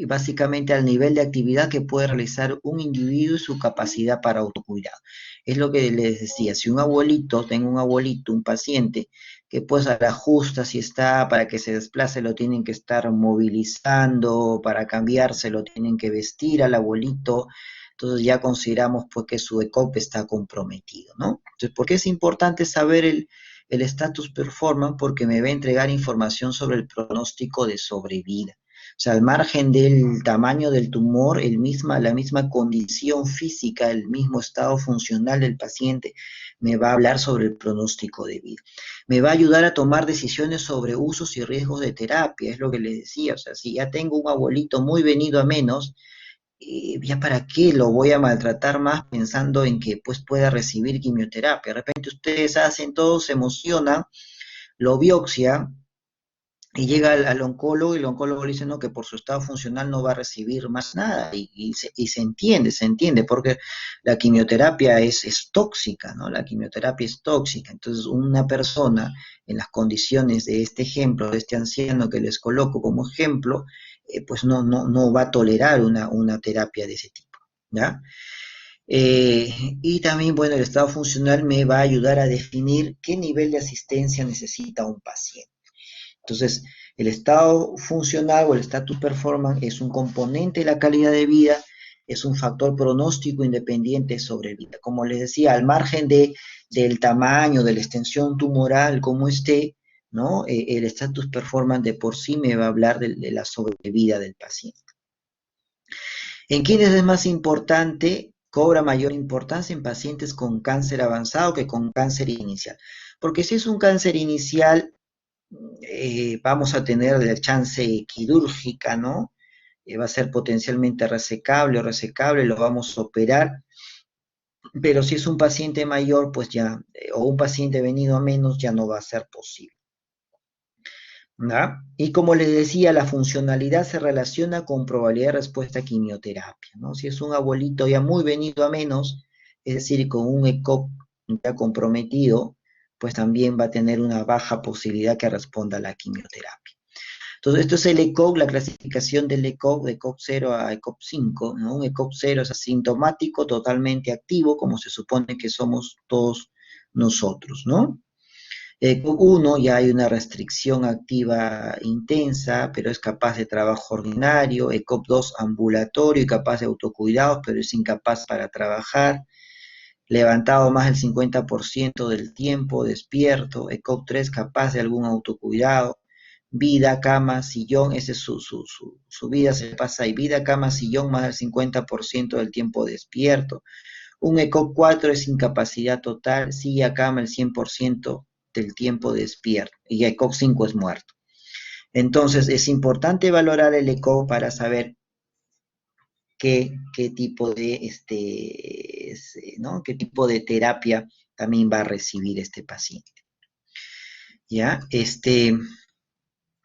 básicamente al nivel de actividad que puede realizar un individuo y su capacidad para autocuidado. Es lo que les decía, si un abuelito, tengo un abuelito, un paciente, que pues a la justa si está para que se desplace lo tienen que estar movilizando, para cambiarse lo tienen que vestir al abuelito, entonces ya consideramos pues que su ECOP está comprometido, ¿no? Entonces, ¿por qué es importante saber el status performance? Porque me va a entregar información sobre el pronóstico de sobrevida. O sea, al margen del tamaño del tumor, la misma condición física, el mismo estado funcional del paciente, me va a hablar sobre el pronóstico de vida. Me va a ayudar a tomar decisiones sobre usos y riesgos de terapia, es lo que les decía. O sea, si ya tengo un abuelito muy venido a menos, ya para qué lo voy a maltratar más pensando en que pues pueda recibir quimioterapia. De repente ustedes hacen todo, se emocionan, lo biopsia y llega al oncólogo y el oncólogo le dice no, que por su estado funcional no va a recibir más nada y se entiende, porque la quimioterapia es tóxica, ¿no? La quimioterapia es tóxica. Entonces una persona en las condiciones de este ejemplo, de este anciano que les coloco como ejemplo, pues no va a tolerar una terapia de ese tipo, ¿ya? Y también, bueno, el estado funcional me va a ayudar a definir qué nivel de asistencia necesita un paciente. Entonces, el estado funcional o el status performance es un componente de la calidad de vida, es un factor pronóstico independiente sobre vida. Como les decía, al margen del tamaño, de la extensión tumoral, como esté, ¿no? El status performance de por sí me va a hablar de la sobrevida del paciente. ¿En quiénes es más importante? Cobra mayor importancia en pacientes con cáncer avanzado que con cáncer inicial. Porque si es un cáncer inicial, vamos a tener la chance quirúrgica, ¿no? Va a ser potencialmente resecable o resecable, lo vamos a operar, pero si es un paciente mayor, pues ya, o un paciente venido a menos, ya no va a ser posible. ¿No? Y como les decía, la funcionalidad se relaciona con probabilidad de respuesta a quimioterapia, ¿no? Si es un abuelito ya muy venido a menos, es decir, con un ECOG ya comprometido, pues también va a tener una baja posibilidad que responda a la quimioterapia. Entonces, esto es el ECOG, la clasificación del ECOG, de ECOG 0 a ECOG 5, ¿no? Un ECOG 0 es asintomático, totalmente activo, como se supone que somos todos nosotros, ¿no? ECOG 1 ya hay una restricción activa intensa, pero es capaz de trabajo ordinario. ECOG 2 ambulatorio y capaz de autocuidados, pero es incapaz para trabajar. Levantado más del 50% del tiempo, despierto. ECOG 3 capaz de algún autocuidado. Vida, cama, sillón, esa es su vida, se pasa ahí. Vida, cama, sillón, más del 50% del tiempo despierto. Un ECOG 4 es incapacidad total, silla, cama el 100% del tiempo despierto. Y ECOG 5 es muerto. Entonces, es importante valorar el ECOG para saber qué tipo de ¿no? ¿Qué tipo de terapia también va a recibir este paciente? ¿Ya?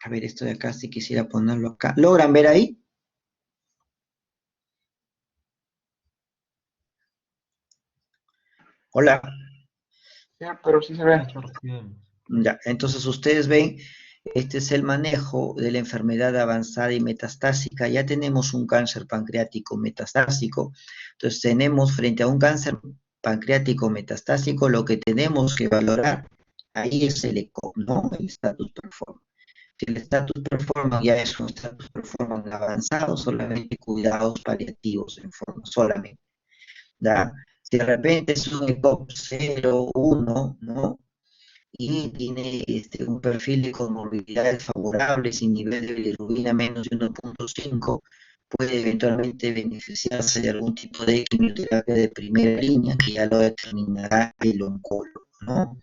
A ver, esto de acá, si quisiera ponerlo acá. ¿Logran ver ahí? Hola. Ya, pero sí se Sí, ve. te recibimos. Ya, entonces ustedes ven, este es el manejo de la enfermedad avanzada y metastásica. Ya tenemos un cáncer pancreático metastásico. Entonces tenemos frente a un cáncer pancreático metastásico, lo que tenemos que valorar ahí es el ECO, ¿no? El status performance. Si el status performance ya es un status performance avanzado, solamente cuidados paliativos en forma solamente. ¿Ya? Si de repente es un ECOG 0, 1, ¿no? Y tiene un perfil de comorbilidades favorables y nivel de bilirrubina menos de 1.5, puede eventualmente beneficiarse de algún tipo de quimioterapia de primera línea que ya lo determinará el oncólogo, ¿no?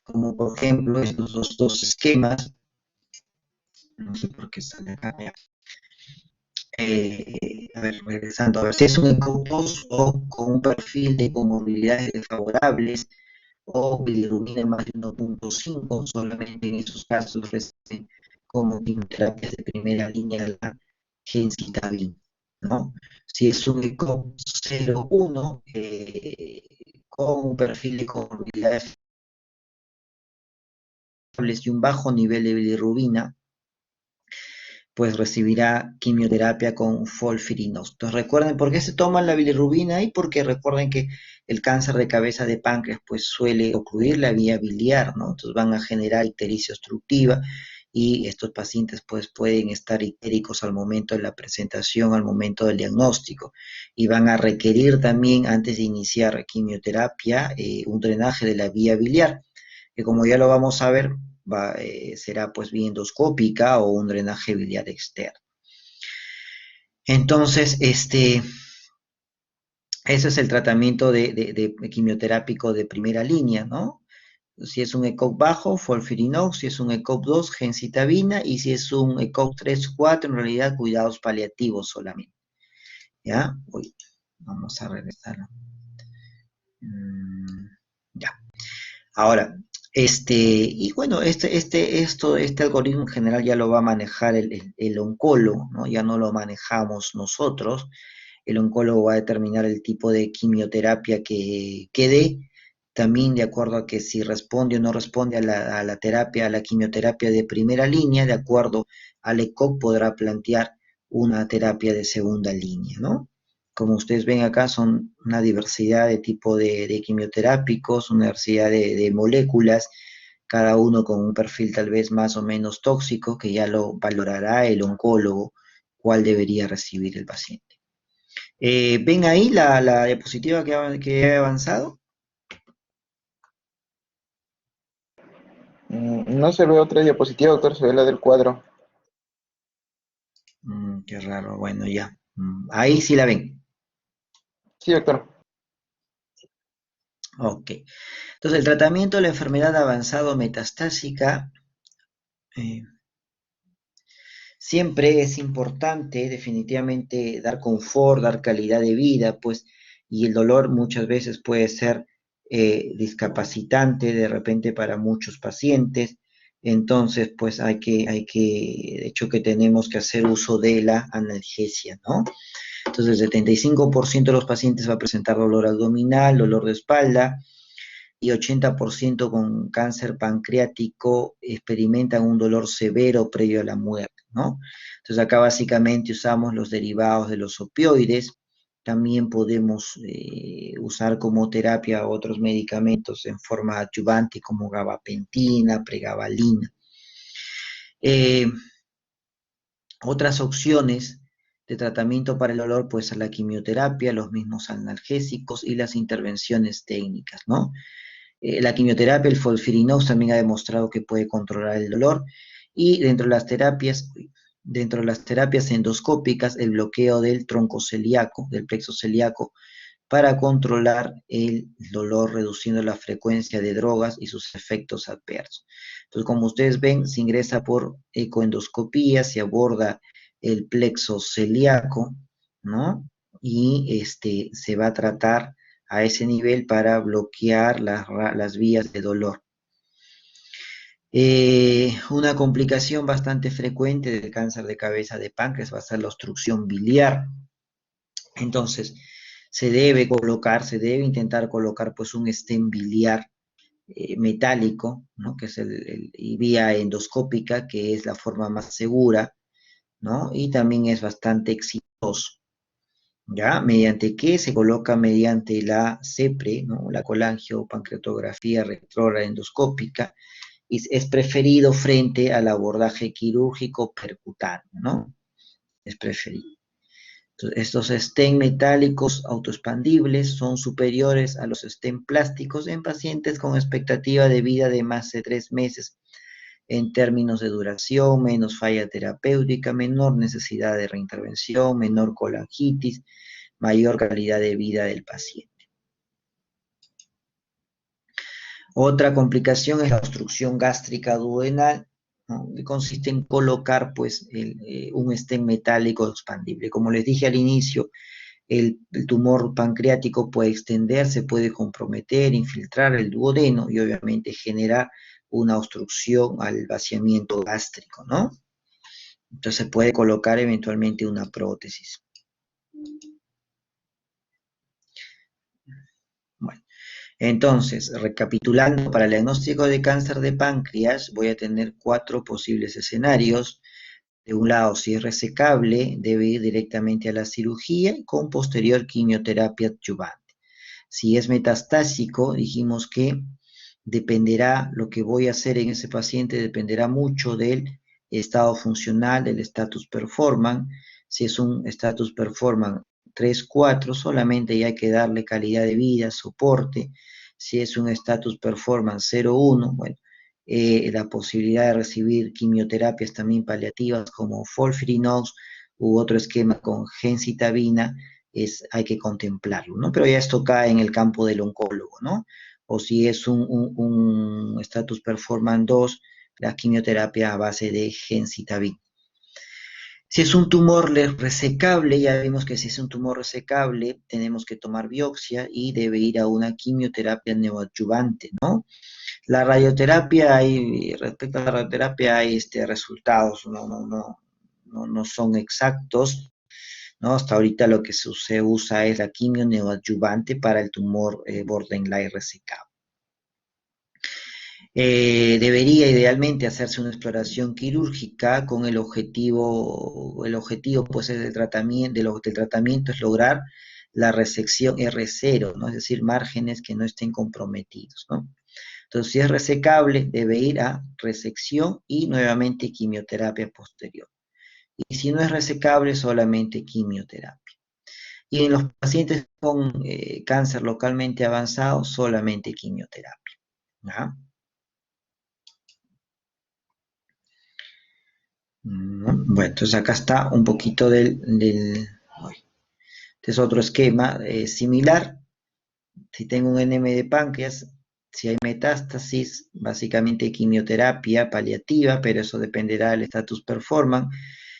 Como por ejemplo estos dos esquemas, no sé por qué sale acá, a ver, regresando, a ver si es un ECOG-2 o con un perfil de comorbilidades desfavorables o bilirrubina más de 1.5, solamente en esos casos reciben como quimioterapias de primera línea la gemcitabina, ¿no? Si es un ECOG 0.1 con un perfil de comorbilidades y un bajo nivel de bilirrubina, pues recibirá quimioterapia con folfirinos. Entonces recuerden por qué se toman la bilirrubina y porque recuerden que el cáncer de cabeza de páncreas pues suele ocluir la vía biliar, ¿no? Entonces van a generar ictericia obstructiva y estos pacientes pues pueden estar ictéricos al momento de la presentación, al momento del diagnóstico y van a requerir también antes de iniciar quimioterapia un drenaje de la vía biliar que como ya lo vamos a ver, será pues vía endoscópica o un drenaje biliar externo. Entonces, ese es el tratamiento de quimioterápico de primera línea, ¿no? Si es un ECOG bajo, folfirinox, si es un ECOG 2, gencitabina, y si es un ECOG 3, 4, en realidad cuidados paliativos solamente. ¿Ya? Uy, vamos a regresar. Ya. Ahora, y bueno, este algoritmo en general ya lo va a manejar el oncólogo, ¿no? Ya no lo manejamos nosotros. El oncólogo va a determinar el tipo de quimioterapia que dé, también de acuerdo a que si responde o no responde a la terapia, a la quimioterapia de primera línea, de acuerdo al ECOG podrá plantear una terapia de segunda línea, ¿no? Como ustedes ven acá, son una diversidad de tipo de quimioterápicos, una diversidad de moléculas, cada uno con un perfil tal vez más o menos tóxico, que ya lo valorará el oncólogo, cuál debería recibir el paciente. ¿Ven ahí la diapositiva que he avanzado? No se ve otra diapositiva, doctor, se ve la del cuadro. Qué raro, bueno, ya. Ahí sí la ven. Sí, doctor. Ok. Entonces, el tratamiento de la enfermedad avanzada o metastásica eh, siempre es importante definitivamente dar confort, dar calidad de vida, pues, y el dolor muchas veces puede ser discapacitante de repente para muchos pacientes. Entonces, pues de hecho que tenemos que hacer uso de la analgesia, ¿no? Entonces, el 75% de los pacientes va a presentar dolor abdominal, dolor de espalda, y 80% con cáncer pancreático experimentan un dolor severo previo a la muerte, ¿no? Entonces acá básicamente usamos los derivados de los opioides, también podemos usar como terapia otros medicamentos en forma adyuvante como gabapentina, pregabalina. Eh, Otras opciones de tratamiento para el dolor, pues a la quimioterapia, los mismos analgésicos y las intervenciones técnicas, ¿no? La quimioterapia, el folfirinox también ha demostrado que puede controlar el dolor y dentro de las terapias endoscópicas, el bloqueo del tronco celíaco, del plexo celíaco, para controlar el dolor, reduciendo la frecuencia de drogas y sus efectos adversos. Entonces, como ustedes ven, se ingresa por ecoendoscopía, se aborda el plexo celíaco, ¿no? Y se va a tratar a ese nivel para bloquear las vías de dolor. Una complicación bastante frecuente del cáncer de cabeza de páncreas va a ser la obstrucción biliar. Entonces, se debe intentar colocar pues un stent biliar metálico, ¿no? Que es y vía endoscópica, que es la forma más segura, ¿no? Y también es bastante exitoso. ¿Ya? ¿Mediante qué? Se coloca mediante la CEPRE, ¿no? La colangiopancreatografía retrógrada endoscópica, y es preferido frente al abordaje quirúrgico percutáneo, ¿no? Es preferido. Entonces, estos stent metálicos autoexpandibles son superiores a los stent plásticos en pacientes con expectativa de vida de más de 3 meses en términos de duración, menos falla terapéutica, menor necesidad de reintervención, menor colangitis, mayor calidad de vida del paciente. Otra complicación es la obstrucción gástrica duodenal, ¿no? Que consiste en colocar pues, un stent metálico expandible. Como les dije al inicio, el tumor pancreático puede extenderse, puede comprometer, infiltrar el duodeno y obviamente generar una obstrucción al vaciamiento gástrico, ¿no? Entonces se puede colocar eventualmente una prótesis. Bueno, entonces, recapitulando, para el diagnóstico de cáncer de páncreas voy a tener 4 posibles escenarios. De un lado, si es resecable, debe ir directamente a la cirugía con posterior quimioterapia adyuvante. Si es metastásico, dijimos que dependerá, lo que voy a hacer en ese paciente dependerá mucho del estado funcional, del status performance. Si es un status performance 3-4, solamente hay que darle calidad de vida, soporte. Si es un status performance 0-1, bueno, la posibilidad de recibir quimioterapias también paliativas como FOLFIRINOX u otro esquema con gencitabina, hay que contemplarlo, ¿no? Pero ya esto cae en el campo del oncólogo, ¿no? O si es un status performance 2, la quimioterapia a base de gencitabina. Si es un tumor resecable, ya vimos que si es un tumor resecable, tenemos que tomar biopsia y debe ir a una quimioterapia neoadyuvante, ¿no? La radioterapia, respecto a la radioterapia, hay resultados, no son exactos, ¿no? Hasta ahorita lo que se usa es la quimio neoadyuvante para el tumor borderline resecable. Debería idealmente hacerse una exploración quirúrgica con el objetivo pues es del tratamiento es lograr la resección R0, ¿no? Es decir, márgenes que no estén comprometidos, ¿no? Entonces, si es resecable, debe ir a resección y nuevamente quimioterapia posterior. Y si no es resecable, solamente quimioterapia. Y en los pacientes con cáncer localmente avanzado, solamente quimioterapia. ¿Ya? Bueno, entonces acá está un poquito este es otro esquema similar. Si tengo un NM de páncreas, si hay metástasis, básicamente quimioterapia paliativa, pero eso dependerá del status performance.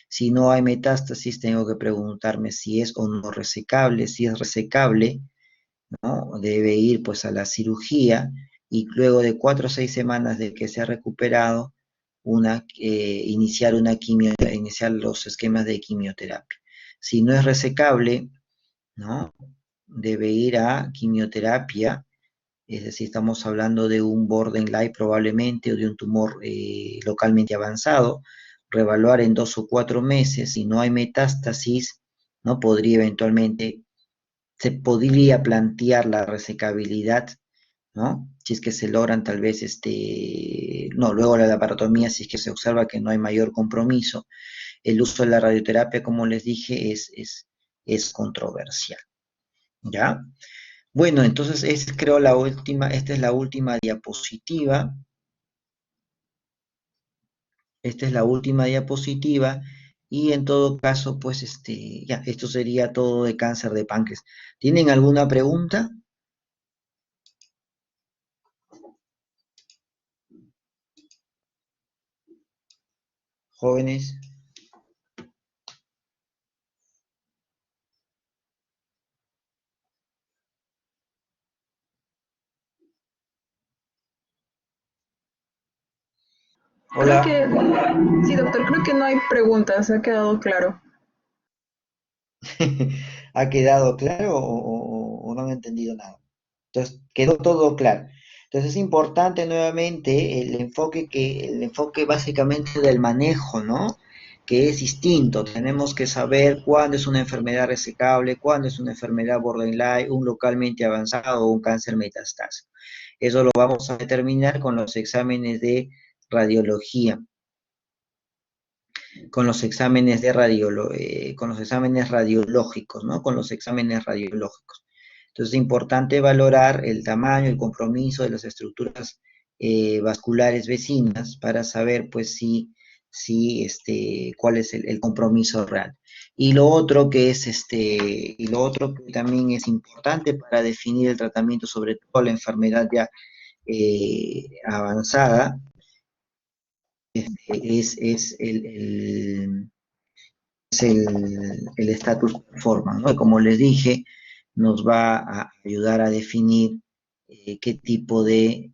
Si no hay metástasis, tengo que preguntarme si es o no resecable. Si es resecable, ¿no? Debe ir pues a la cirugía y luego de 4 o 6 semanas de que se ha recuperado, iniciar los esquemas de quimioterapia. Si no es resecable, ¿no? Debe ir a quimioterapia, es decir, estamos hablando de un borderline probablemente o de un tumor localmente avanzado, reevaluar en 2 o 4 meses, si no hay metástasis, ¿no? Se podría plantear la resecabilidad, ¿no? Si es que se logran tal vez, no, luego la laparotomía, si es que se observa que no hay mayor compromiso, el uso de la radioterapia, como les dije, es controversial, ¿ya? Bueno, entonces esta es la última diapositiva. Esta es la última diapositiva y en todo caso, pues ya, esto sería todo de cáncer de páncreas. ¿Tienen alguna pregunta? Jóvenes. Creo Hola. que, sí, doctor, creo que no hay preguntas, ha quedado claro. ¿Ha quedado claro o no han entendido nada? Entonces, quedó todo claro. Entonces es importante nuevamente el enfoque básicamente del manejo, ¿no? Que es distinto. Tenemos que saber cuándo es una enfermedad resecable, cuándo es una enfermedad borderline, un localmente avanzado o un cáncer metastásico. Eso lo vamos a determinar con los exámenes de radiología, con los exámenes con los exámenes radiológicos, ¿no? Con los exámenes radiológicos. Entonces es importante valorar el tamaño, el compromiso de las estructuras vasculares vecinas para saber, pues, cuál es el compromiso real. Y lo otro y lo otro que también es importante para definir el tratamiento, sobre todo la enfermedad ya avanzada, es el status performance, ¿no? Como les dije, nos va a ayudar a definir qué tipo qué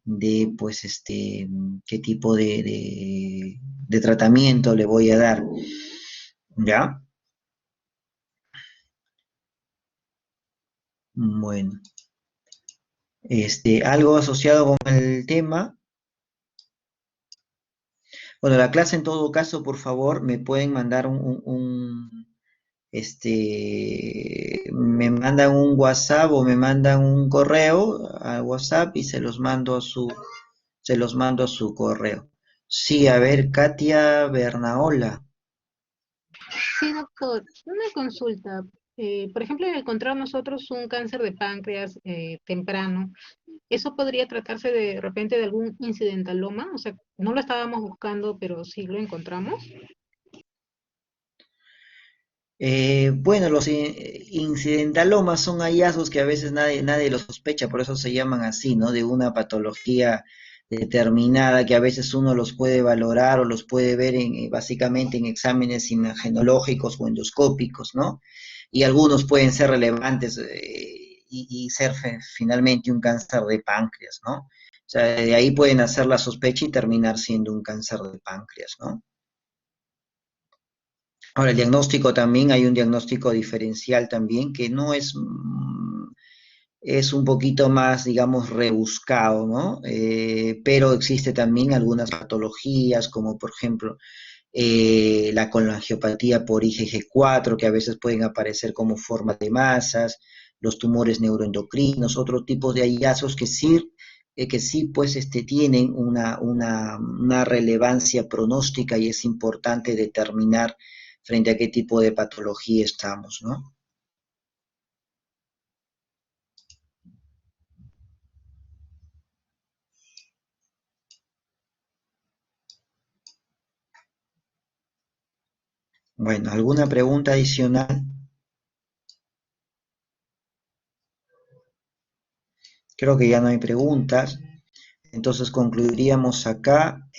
tipo de tratamiento le voy a dar, ¿ya? Bueno, algo asociado con el tema. Bueno, la clase en todo caso, por favor, me pueden mandar me mandan un WhatsApp o me mandan un correo a WhatsApp y se los mando a su correo. Sí, a ver, Katia Bernaola. Sí, doctor, una consulta. Por ejemplo, al encontrar nosotros un cáncer de páncreas temprano, ¿eso podría tratarse de repente de algún incidentaloma? O sea, no lo estábamos buscando, pero sí lo encontramos. Bueno, los incidentalomas son hallazgos que a veces nadie los sospecha, por eso se llaman así, ¿no? De una patología determinada que a veces uno los puede valorar o los puede ver básicamente en exámenes imagenológicos o endoscópicos, ¿no? Y algunos pueden ser relevantes y ser finalmente un cáncer de páncreas, ¿no? O sea, de ahí pueden hacer la sospecha y terminar siendo un cáncer de páncreas, ¿no? Ahora, el diagnóstico también, hay un diagnóstico diferencial también que no es, es un poquito más, digamos, rebuscado, ¿no? Pero existe también algunas patologías, como por ejemplo la colangiopatía por IgG4, que a veces pueden aparecer como forma de masas, los tumores neuroendocrinos, otros tipos de hallazgos que sí pues, tienen una relevancia pronóstica y es importante determinar frente a qué tipo de patología estamos, ¿no? Bueno, ¿alguna pregunta adicional? Creo que ya no hay preguntas. Entonces concluiríamos acá.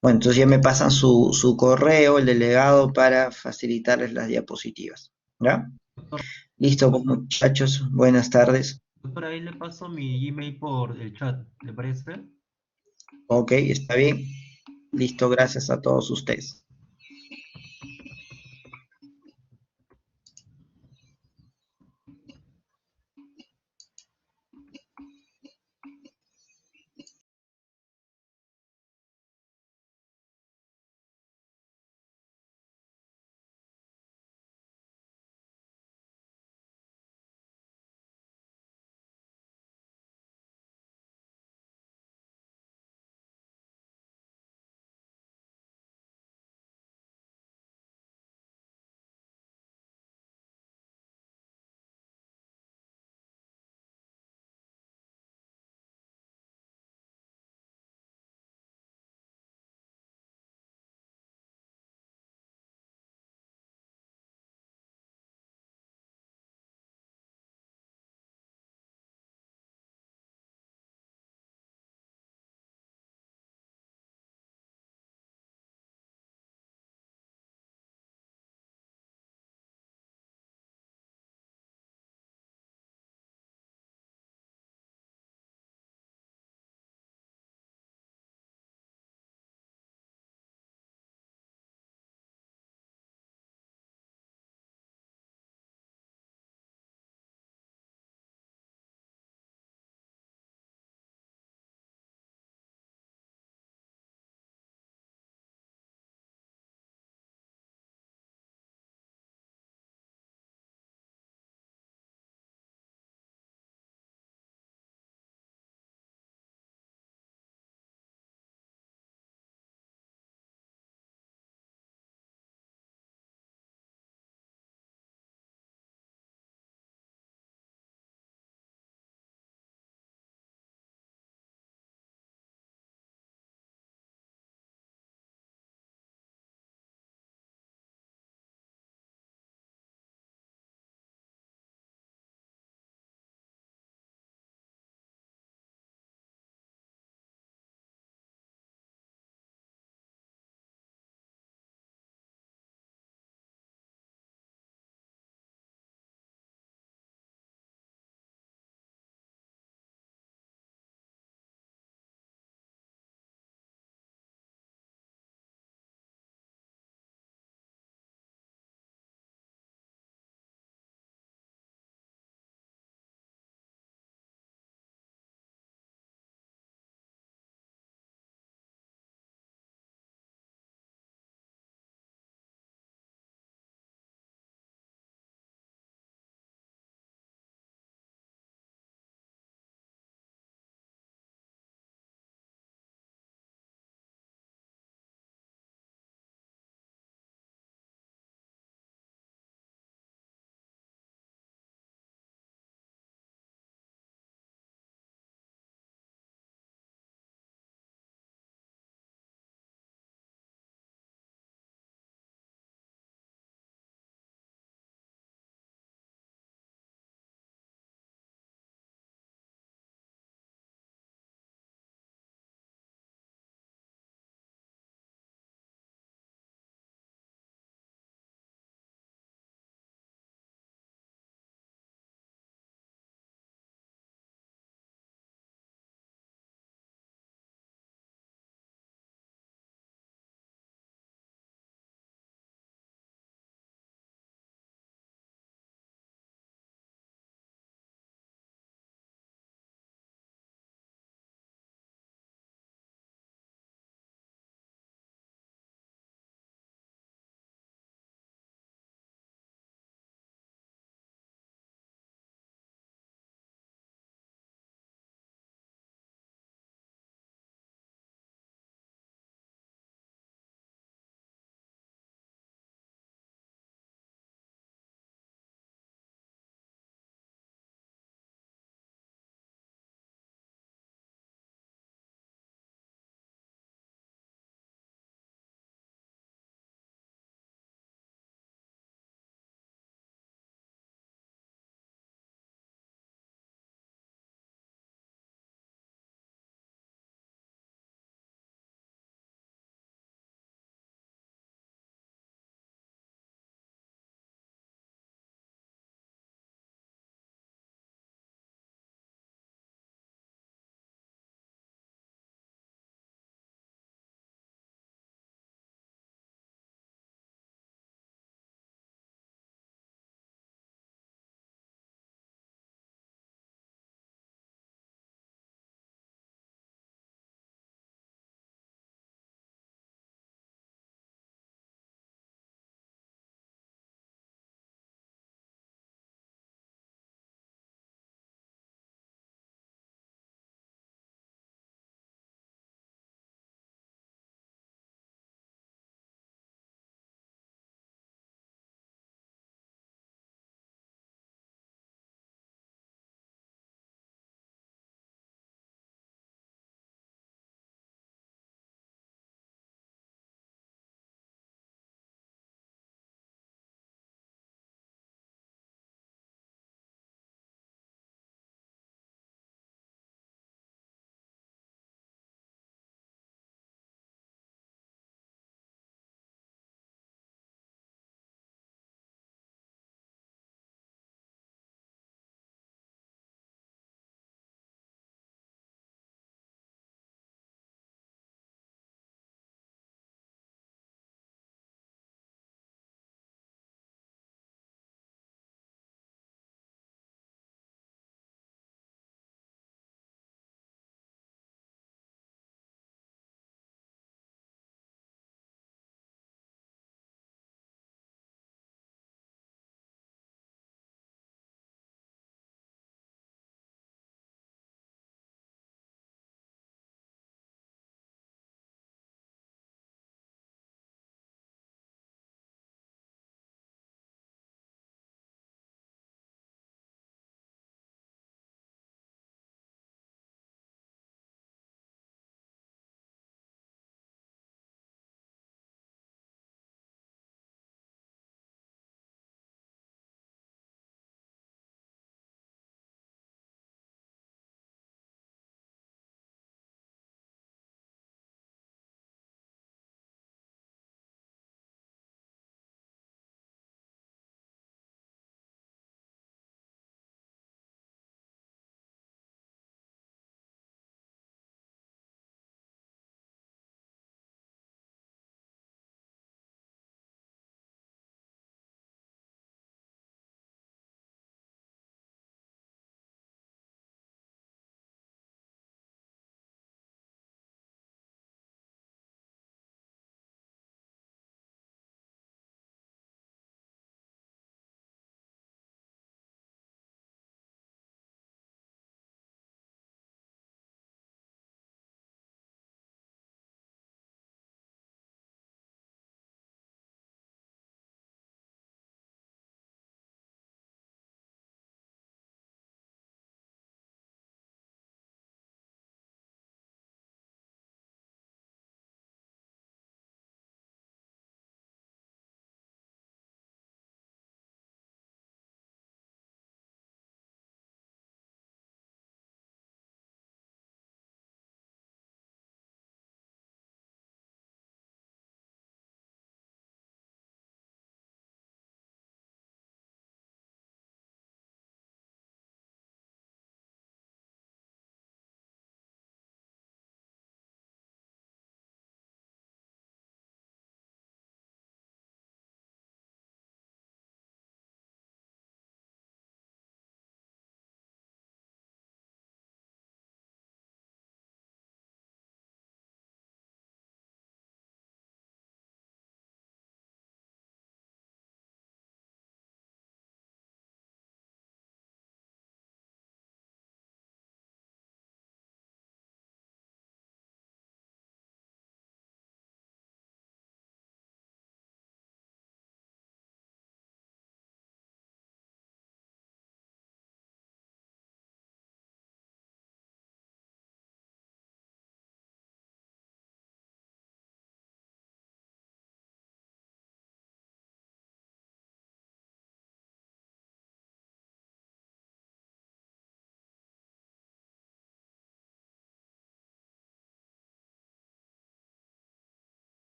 Bueno, entonces ya me pasan su correo, el delegado, para facilitarles las diapositivas. ¿Ya? Doctor, Listo, pues, muchachos. Buenas tardes. doctor, ahí le paso mi email por el chat, ¿le parece? Ok, está bien. Listo, gracias a todos ustedes.